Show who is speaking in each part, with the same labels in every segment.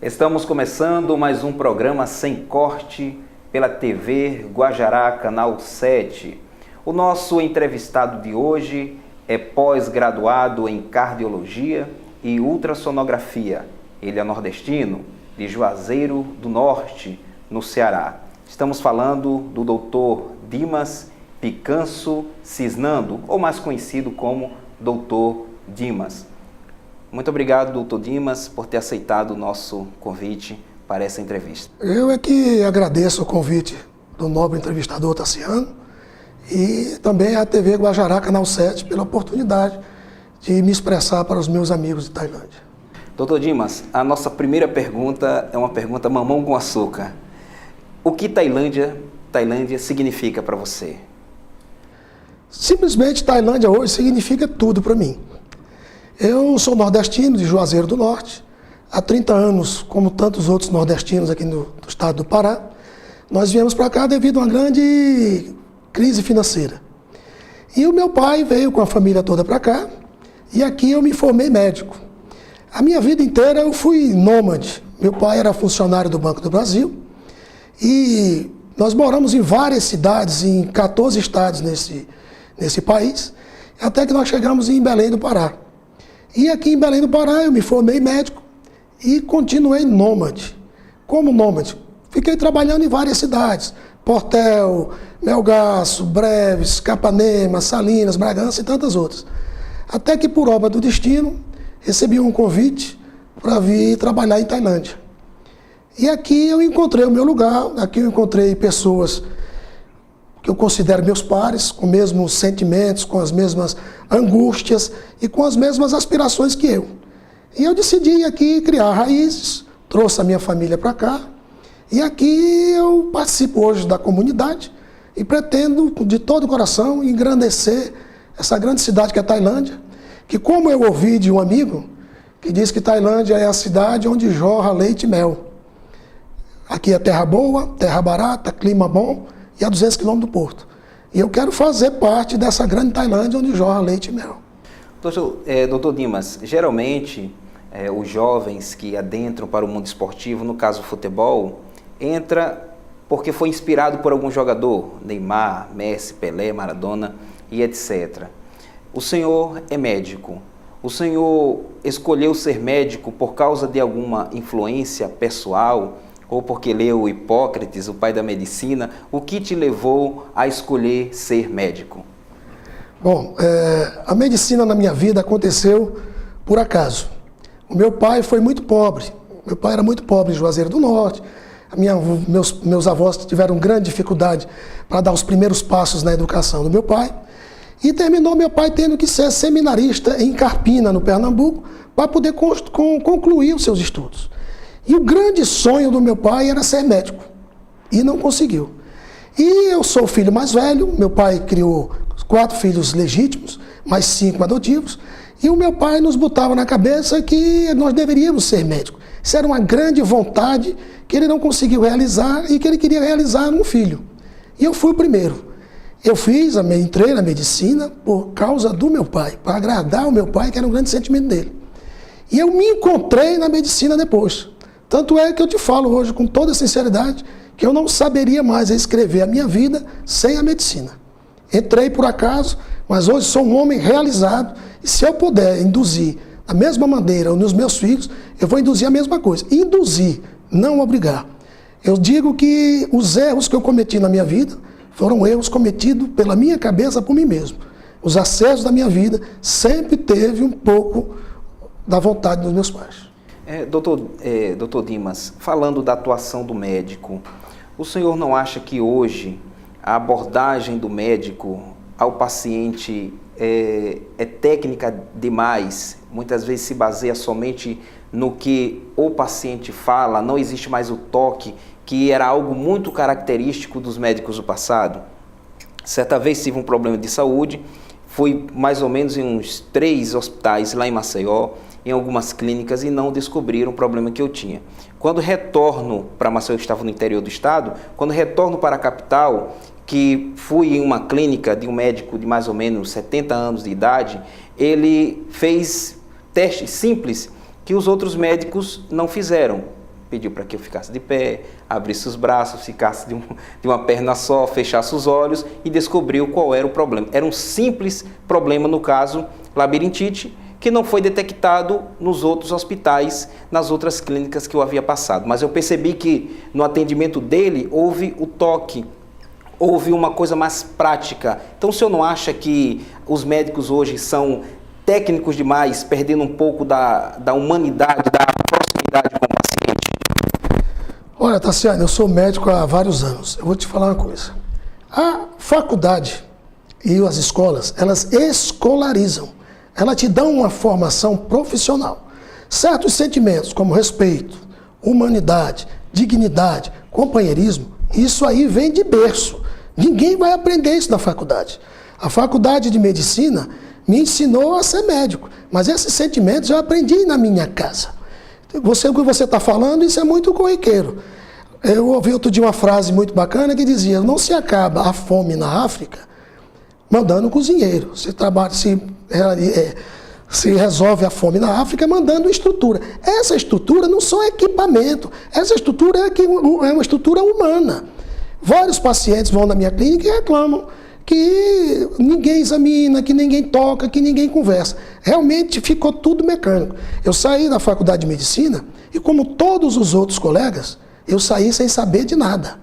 Speaker 1: Estamos começando mais um programa Sem Corte pela TV Guajará, Canal 7. O nosso entrevistado de hoje é pós-graduado em Cardiologia e Ultrassonografia. Ele é nordestino, de Juazeiro do Norte, no Ceará. Estamos falando do Dr. Dimas Picanço Cisnando, ou mais conhecido como Dr. Dimas. Muito obrigado, Dr. Dimas, por ter aceitado o nosso convite para essa entrevista.
Speaker 2: Eu é que agradeço o convite do nobre entrevistador Tassiano e também à TV Guajará, Canal 7, pela oportunidade de me expressar para os meus amigos de Tailândia.
Speaker 1: Dr. Dimas, a nossa primeira pergunta é uma pergunta mamão com açúcar. O que Tailândia significa para você?
Speaker 2: Simplesmente Tailândia hoje significa tudo para mim. Eu sou nordestino, de Juazeiro do Norte. Há 30 anos, como tantos outros nordestinos aqui no estado do Pará, nós viemos para cá devido a uma grande crise financeira. E o meu pai veio com a família toda para cá, e aqui eu me formei médico. A minha vida inteira eu fui nômade. Meu pai era funcionário do Banco do Brasil, e nós moramos em várias cidades, em 14 estados nesse país, até que nós chegamos em Belém do Pará. E aqui em Belém do Pará eu me formei médico e continuei nômade. Como nômade? Fiquei trabalhando em várias cidades, Portel, Melgaço, Breves, Capanema, Salinas, Bragança e tantas outras. Até que por obra do destino, recebi um convite para vir trabalhar em Tailândia. E aqui eu encontrei o meu lugar, aqui eu encontrei pessoas que eu considero meus pares, com os mesmos sentimentos, com as mesmas angústias e com as mesmas aspirações que eu. E eu decidi aqui criar raízes, trouxe a minha família para cá, e aqui eu participo hoje da comunidade e pretendo, de todo o coração, engrandecer essa grande cidade que é Tailândia, que, como eu ouvi de um amigo, que diz que Tailândia é a cidade onde jorra leite e mel. Aqui é terra boa, terra barata, clima bom, e a 200 quilômetros do porto. E eu quero fazer parte dessa grande Tailândia onde jorra leite e mel.
Speaker 1: Doutor Dimas, geralmente os jovens que adentram para o mundo esportivo, no caso o futebol, entra porque foi inspirado por algum jogador, Neymar, Messi, Pelé, Maradona e etc. O senhor é médico. O senhor escolheu ser médico por causa de alguma influência pessoal, ou porque leu Hipócrates, o pai da medicina? O que te levou a escolher ser médico?
Speaker 2: Bom, a medicina na minha vida aconteceu por acaso. O meu pai foi muito pobre. Meu pai era muito pobre em Juazeiro do Norte. Meus avós tiveram grande dificuldade para dar os primeiros passos na educação do meu pai. E terminou meu pai tendo que ser seminarista em Carpina, no Pernambuco, para poder concluir os seus estudos. E o grande sonho do meu pai era ser médico, e não conseguiu. E eu sou o filho mais velho, meu pai criou 4 filhos legítimos, mais 5 adotivos, e o meu pai nos botava na cabeça que nós deveríamos ser médicos. Isso era uma grande vontade que ele não conseguiu realizar e que ele queria realizar num filho. E eu fui o primeiro. Eu entrei na medicina por causa do meu pai, para agradar o meu pai, que era um grande sentimento dele. E eu me encontrei na medicina depois. Tanto é que eu te falo hoje com toda sinceridade que eu não saberia mais escrever a minha vida sem a medicina. Entrei por acaso, mas hoje sou um homem realizado e se eu puder induzir da mesma maneira nos meus filhos, eu vou induzir a mesma coisa. Induzir, não obrigar. Eu digo que os erros que eu cometi na minha vida foram erros cometidos pela minha cabeça por mim mesmo. Os acessos da minha vida sempre teve um pouco da vontade dos meus pais.
Speaker 1: Doutor Dimas, falando da atuação do médico, o senhor não acha que hoje a abordagem do médico ao paciente é técnica demais? Muitas vezes se baseia somente no que o paciente fala, não existe mais o toque, que era algo muito característico dos médicos do passado. Certa vez tive um problema de saúde, fui mais ou menos em uns 3 hospitais lá em Maceió, em algumas clínicas, e não descobriram o problema que eu tinha. Quando retorno para Maceió, eu estava no interior do estado, quando retorno para a capital, que fui em uma clínica de um médico de mais ou menos 70 anos de idade, ele fez testes simples que os outros médicos não fizeram. pediu para que eu ficasse de pé, abrisse os braços, ficasse de uma perna só, fechasse os olhos e descobriu qual era o problema. Era um simples problema, no caso, labirintite, que não foi detectado nos outros hospitais, nas outras clínicas que eu havia passado. Mas eu percebi que no atendimento dele houve o toque, houve uma coisa mais prática. Então o senhor não acha que os médicos hoje são técnicos demais, perdendo um pouco da humanidade, da proximidade com o paciente?
Speaker 2: Olha, Tassiano, eu sou médico há vários anos. Eu vou te falar uma coisa. A faculdade e as escolas, elas escolarizam. Elas te dão uma formação profissional. Certos sentimentos como respeito, humanidade, dignidade, companheirismo, isso aí vem de berço. Ninguém vai aprender isso na faculdade. A faculdade de medicina me ensinou a ser médico, mas esses sentimentos eu aprendi na minha casa. O que você está falando, isso é muito corriqueiro. Eu ouvi outro dia uma frase muito bacana que dizia: não se acaba a fome na África mandando cozinheiro. Se resolve a fome na África mandando estrutura. Essa estrutura não só é equipamento, essa estrutura é uma estrutura humana. Vários pacientes vão na minha clínica e reclamam que ninguém examina, que ninguém toca, que ninguém conversa. Realmente ficou tudo mecânico. Eu saí da faculdade de medicina e, como todos os outros colegas, eu saí sem saber de nada.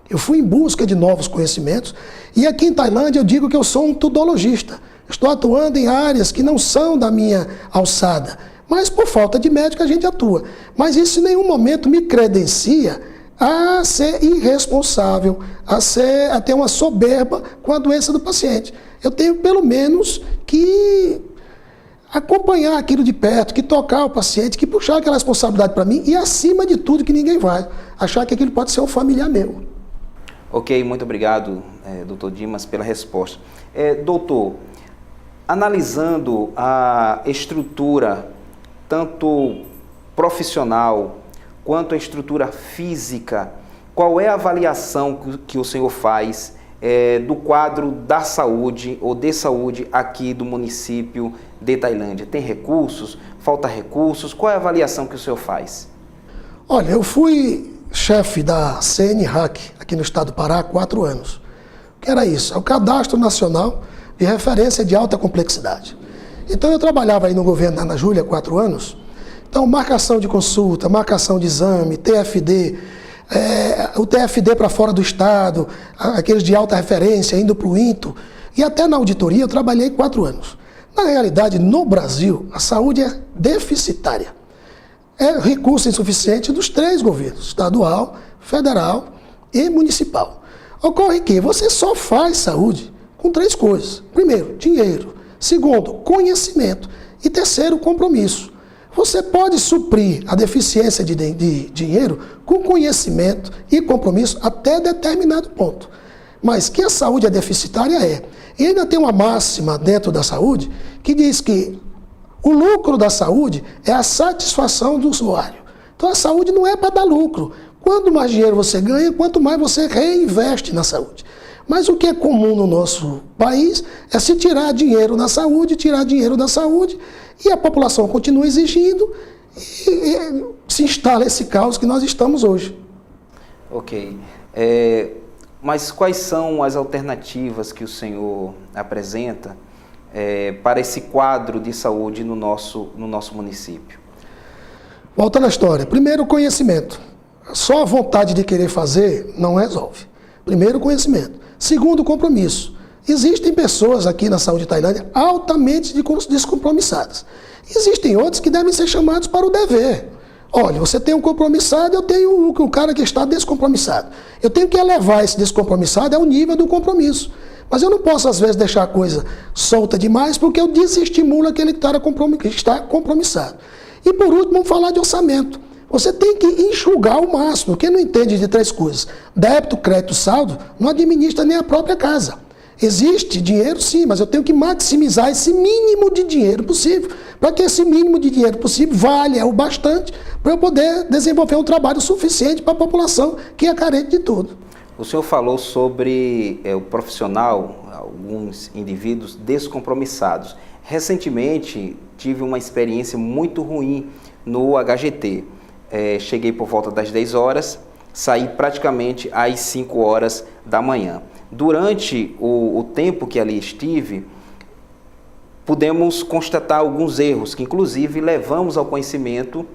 Speaker 2: Eu fui em busca de novos conhecimentos e aqui em Tailândia eu digo que eu sou um tudologista. Estou atuando em áreas que não são da minha alçada, mas por falta de médico a gente atua. Mas isso em nenhum momento me credencia a ser irresponsável, a ter uma soberba com a doença do paciente. Eu tenho pelo menos que acompanhar aquilo de perto, que tocar o paciente, que puxar aquela responsabilidade para mim e, acima de tudo, que ninguém vai achar que aquilo pode ser um familiar meu.
Speaker 1: Ok, muito obrigado, doutor Dimas, pela resposta. Doutor, analisando a estrutura, tanto profissional quanto a estrutura física, qual é a avaliação que o senhor faz do quadro da saúde ou de saúde aqui do município de Tailândia? Tem recursos? Falta recursos? Qual é a avaliação que o senhor faz?
Speaker 2: Olha, eu fui chefe da CNRAC aqui no estado do Pará há 4 anos. O que era isso? É o Cadastro Nacional de Referência de Alta Complexidade. Então eu trabalhava aí no governo da Ana Júlia há 4 anos. Então, marcação de consulta, marcação de exame, TFD, o TFD para fora do estado, aqueles de alta referência, indo para o INTO, e até na auditoria eu trabalhei 4 anos. Na realidade, no Brasil, a saúde é deficitária. É recurso insuficiente dos 3 governos, estadual, federal e municipal. Ocorre que você só faz saúde com 3 coisas. Primeiro, dinheiro. Segundo, conhecimento. E terceiro, compromisso. Você pode suprir a deficiência de dinheiro com conhecimento e compromisso até determinado ponto. Mas que a saúde é deficitária E ainda tem uma máxima dentro da saúde que diz que o lucro da saúde é a satisfação do usuário. Então a saúde não é para dar lucro. Quanto mais dinheiro você ganha, quanto mais você reinveste na saúde. Mas o que é comum no nosso país é se tirar dinheiro na saúde, tirar dinheiro da saúde, e a população continua exigindo e se instala esse caos que nós estamos hoje.
Speaker 1: Ok. Mas quais são as alternativas que o senhor apresenta para esse quadro de saúde no nosso município?
Speaker 2: Voltando à história. Primeiro, conhecimento. Só a vontade de querer fazer não resolve. Primeiro, conhecimento. Segundo, compromisso. Existem pessoas aqui na saúde de Tailândia altamente descompromissadas. Existem outros que devem ser chamados para o dever. Olha, você tem um compromissado, eu tenho o cara que está descompromissado. Eu tenho que elevar esse descompromissado ao nível do compromisso. Mas eu não posso, às vezes, deixar a coisa solta demais, porque eu desestimulo aquele cara que está compromissado. E, por último, vamos falar de orçamento. Você tem que enxugar ao máximo. Quem não entende de 3 coisas, débito, crédito, saldo, não administra nem a própria casa. Existe dinheiro, sim, mas eu tenho que maximizar esse mínimo de dinheiro possível, para que esse mínimo de dinheiro possível valha o bastante para eu poder desenvolver um trabalho suficiente para a população que é carente de tudo.
Speaker 1: O senhor falou sobre o profissional, alguns indivíduos descompromissados. Recentemente, tive uma experiência muito ruim no HGT. cheguei por volta das 10 horas, saí praticamente às 5 horas da manhã. Durante o tempo que ali estive, pudemos constatar alguns erros, que inclusive levamos ao conhecimento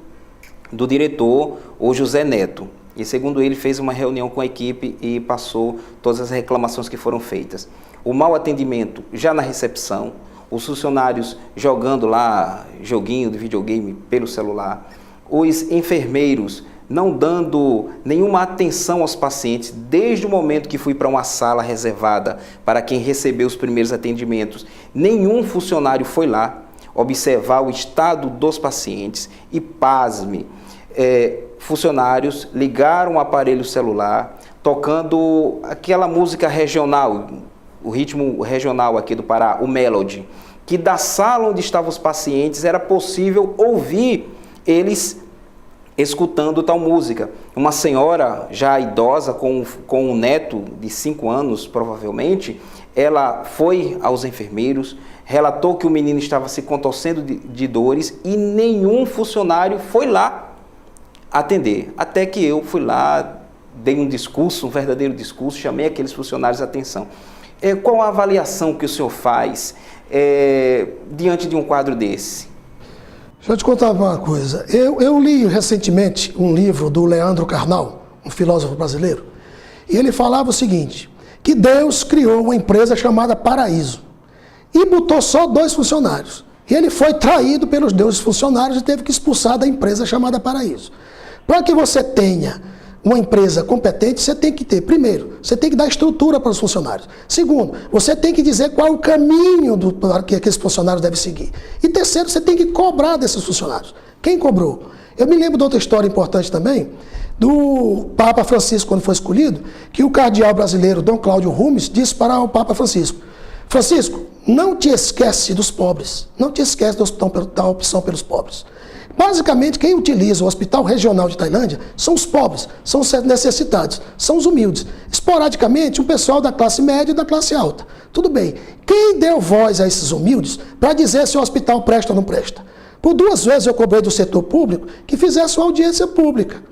Speaker 1: do diretor, o José Neto. E segundo ele, fez uma reunião com a equipe e passou todas as reclamações que foram feitas. O mau atendimento já na recepção, os funcionários jogando lá joguinho de videogame pelo celular, os enfermeiros não dando nenhuma atenção aos pacientes, desde o momento que fui para uma sala reservada para quem recebeu os primeiros atendimentos, nenhum funcionário foi lá observar o estado dos pacientes e, pasme, funcionários ligaram o aparelho celular, tocando aquela música regional, o ritmo regional aqui do Pará, o Melody, que da sala onde estavam os pacientes era possível ouvir eles escutando tal música. Uma senhora já idosa, com um neto de 5 anos, provavelmente, ela foi aos enfermeiros, relatou que o menino estava se contorcendo de dores e nenhum funcionário foi lá atender. Até que eu fui lá, dei um discurso, um verdadeiro discurso, chamei aqueles funcionários a atenção. Qual a avaliação que o senhor faz diante de um quadro desse?
Speaker 2: Deixa eu te contar uma coisa. Eu li recentemente um livro do Leandro Carnal, um filósofo brasileiro, e ele falava o seguinte, que Deus criou uma empresa chamada Paraíso e botou só 2 funcionários. E ele foi traído pelos 2 funcionários e teve que expulsar da empresa chamada Paraíso. Para que você tenha uma empresa competente, você tem que ter, primeiro, você tem que dar estrutura para os funcionários. Segundo, você tem que dizer qual é o caminho que aqueles funcionários devem seguir. E terceiro, você tem que cobrar desses funcionários. Quem cobrou? Eu me lembro de outra história importante também, do Papa Francisco, quando foi escolhido, que o cardeal brasileiro, Dom Cláudio Rumes, disse para o Papa Francisco, Francisco, não te esquece dos pobres, não te esquece da opção pelos pobres. Basicamente, quem utiliza o Hospital Regional de Tailândia são os pobres, são os necessitados, são os humildes. Esporadicamente, o pessoal da classe média e da classe alta. Tudo bem. Quem deu voz a esses humildes para dizer se o hospital presta ou não presta? Por 2 vezes eu cobrei do setor público que fizesse uma audiência pública,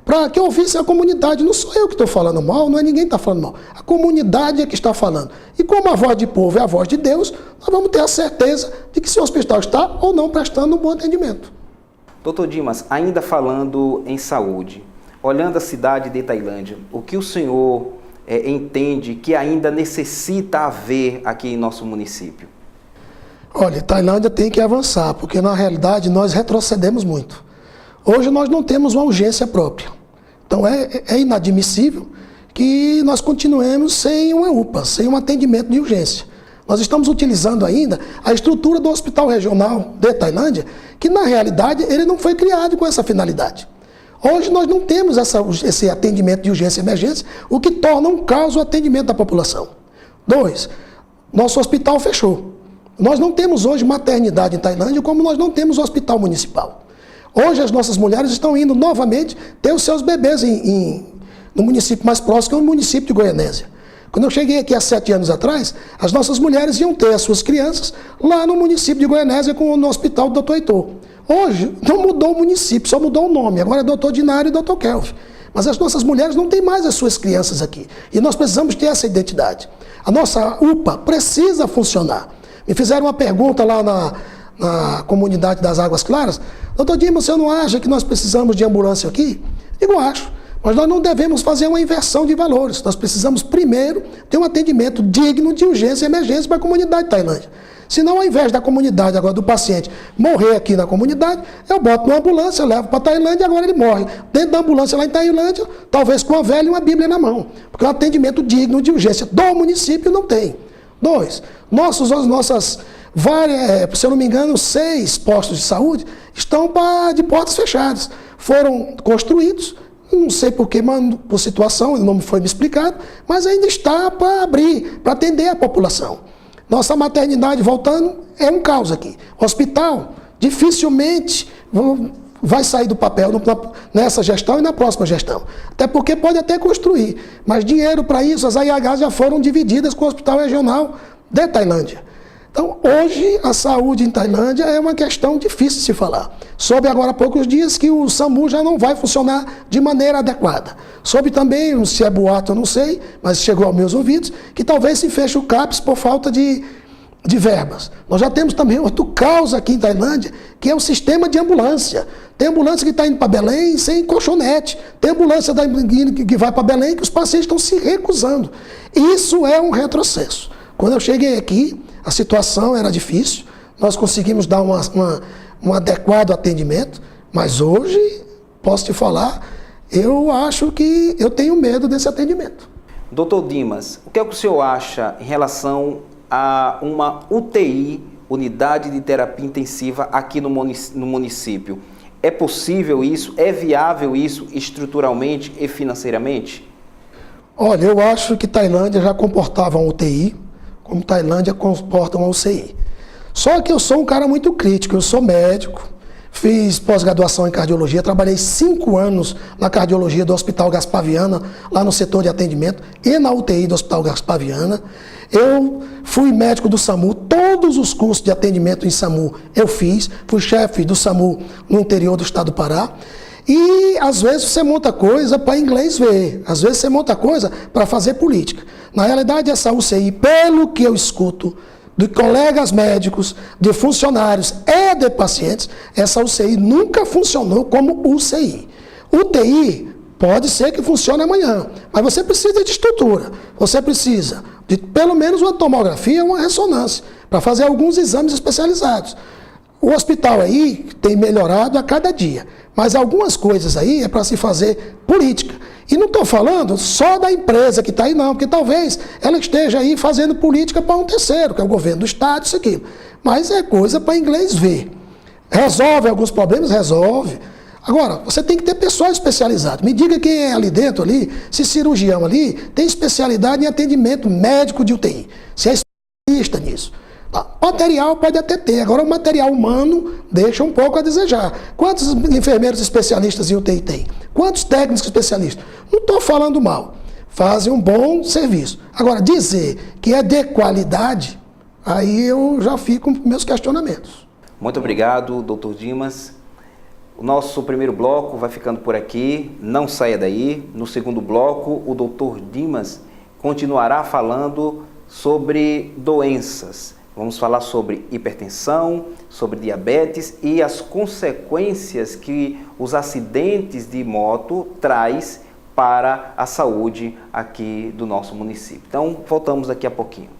Speaker 2: para que ouvisse a comunidade. Não sou eu que estou falando mal, não é ninguém que está falando mal. A comunidade é que está falando. E como a voz de povo é a voz de Deus, nós vamos ter a certeza de que se o hospital está ou não prestando um bom atendimento.
Speaker 1: Doutor Dimas, ainda falando em saúde, olhando a cidade de Tailândia, o que o senhor entende que ainda necessita haver aqui em nosso município?
Speaker 2: Olha, Tailândia tem que avançar, porque na realidade nós retrocedemos muito. Hoje nós não temos uma urgência própria. Então é inadmissível que nós continuemos sem uma UPA, sem um atendimento de urgência. Nós estamos utilizando ainda a estrutura do Hospital Regional de Tailândia, que na realidade ele não foi criado com essa finalidade. Hoje nós não temos esse atendimento de urgência e emergência, o que torna um caos o atendimento da população. 2, nosso hospital fechou. Nós não temos hoje maternidade em Tailândia, como nós não temos hospital municipal. Hoje as nossas mulheres estão indo novamente ter os seus bebês no município mais próximo, que é o município de Goianésia. Quando eu cheguei aqui há 7 anos atrás, as nossas mulheres iam ter as suas crianças lá no município de Goianésia, no hospital do Dr. Heitor. Hoje não mudou o município, só mudou o nome. Agora é Dr. Dinário e Dr. Kelvin. Mas as nossas mulheres não têm mais as suas crianças aqui. E nós precisamos ter essa identidade. A nossa UPA precisa funcionar. Me fizeram uma pergunta lá na comunidade das Águas Claras. Doutor Dimas, você não acha que nós precisamos de ambulância aqui? Digo, acho. Mas nós não devemos fazer uma inversão de valores. Nós precisamos, primeiro, ter um atendimento digno de urgência e emergência para a comunidade de Tailândia. Senão, ao invés da comunidade, agora do paciente, morrer aqui na comunidade, eu boto numa ambulância, levo para Tailândia e agora ele morre. Dentro da ambulância lá em Tailândia, talvez com a velha e uma Bíblia na mão. Porque um atendimento digno de urgência do município não tem. 2, nossas várias, se eu não me engano, 6 postos de saúde estão de portas fechadas. Foram construídos, não sei por que, por situação, não foi me explicado, mas ainda está para abrir, para atender a população. Nossa maternidade, voltando, é um caos aqui. Hospital, dificilmente vai sair do papel nessa gestão e na próxima gestão. Até porque pode até construir, mas dinheiro para isso, as AIHs já foram divididas com o Hospital Regional de Tailândia. Então, hoje, a saúde em Tailândia é uma questão difícil de se falar. Soube agora há poucos dias que o SAMU já não vai funcionar de maneira adequada. Soube também, se é boato eu não sei, mas chegou aos meus ouvidos, que talvez se feche o CAPS por falta de verbas. Nós já temos também outro caos aqui em Tailândia, que é o sistema de ambulância. Tem ambulância que está indo para Belém sem colchonete. Tem ambulância que vai para Belém que os pacientes estão se recusando. Isso é um retrocesso. Quando eu cheguei aqui, a situação era difícil, nós conseguimos dar um adequado atendimento, mas hoje, posso te falar, eu acho que eu tenho medo desse atendimento.
Speaker 1: Doutor Dimas, o que é que o senhor acha em relação a uma UTI, unidade de terapia intensiva, aqui no município? É possível isso? É viável isso estruturalmente e financeiramente?
Speaker 2: Olha, eu acho que Tailândia já comportava uma UTI, como Tailândia comporta uma UCI. Só que eu sou um cara muito crítico, eu sou médico, fiz pós-graduação em cardiologia, trabalhei 5 anos na cardiologia do Hospital Gaspar Viana, lá no setor de atendimento, e na UTI do Hospital Gaspar Viana. Eu fui médico do SAMU, todos os cursos de atendimento em SAMU eu fiz, fui chefe do SAMU no interior do estado do Pará. E às vezes você monta coisa para inglês ver, às vezes você monta coisa para fazer política. Na realidade, essa UCI, pelo que eu escuto de colegas médicos, de funcionários e de pacientes, essa UCI nunca funcionou como UCI. UTI pode ser que funcione amanhã, mas você precisa de estrutura, você precisa de pelo menos uma tomografia, uma ressonância, para fazer alguns exames especializados. O hospital aí tem melhorado a cada dia, mas algumas coisas aí é para se fazer política. E não estou falando só da empresa que está aí não, porque talvez ela esteja aí fazendo política para um terceiro, que é o governo do estado, isso aqui. Mas é coisa para inglês ver. Resolve alguns problemas? Resolve. Agora, você tem que ter pessoal especializado. Me diga quem é ali dentro, ali, se cirurgião ali tem especialidade em atendimento médico de UTI, se é especialista nisso. Material pode até ter, agora o material humano deixa um pouco a desejar. Quantos enfermeiros especialistas em UTI tem? Quantos técnicos especialistas? Não estou falando mal, fazem um bom serviço. Agora, dizer que é de qualidade, aí eu já fico com meus questionamentos.
Speaker 1: Muito obrigado, doutor Dimas. O nosso primeiro bloco vai ficando por aqui, não saia daí. No segundo bloco, o doutor Dimas continuará falando sobre doenças. Vamos falar sobre hipertensão, sobre diabetes e as consequências que os acidentes de moto traz para a saúde aqui do nosso município. Então, voltamos daqui a pouquinho.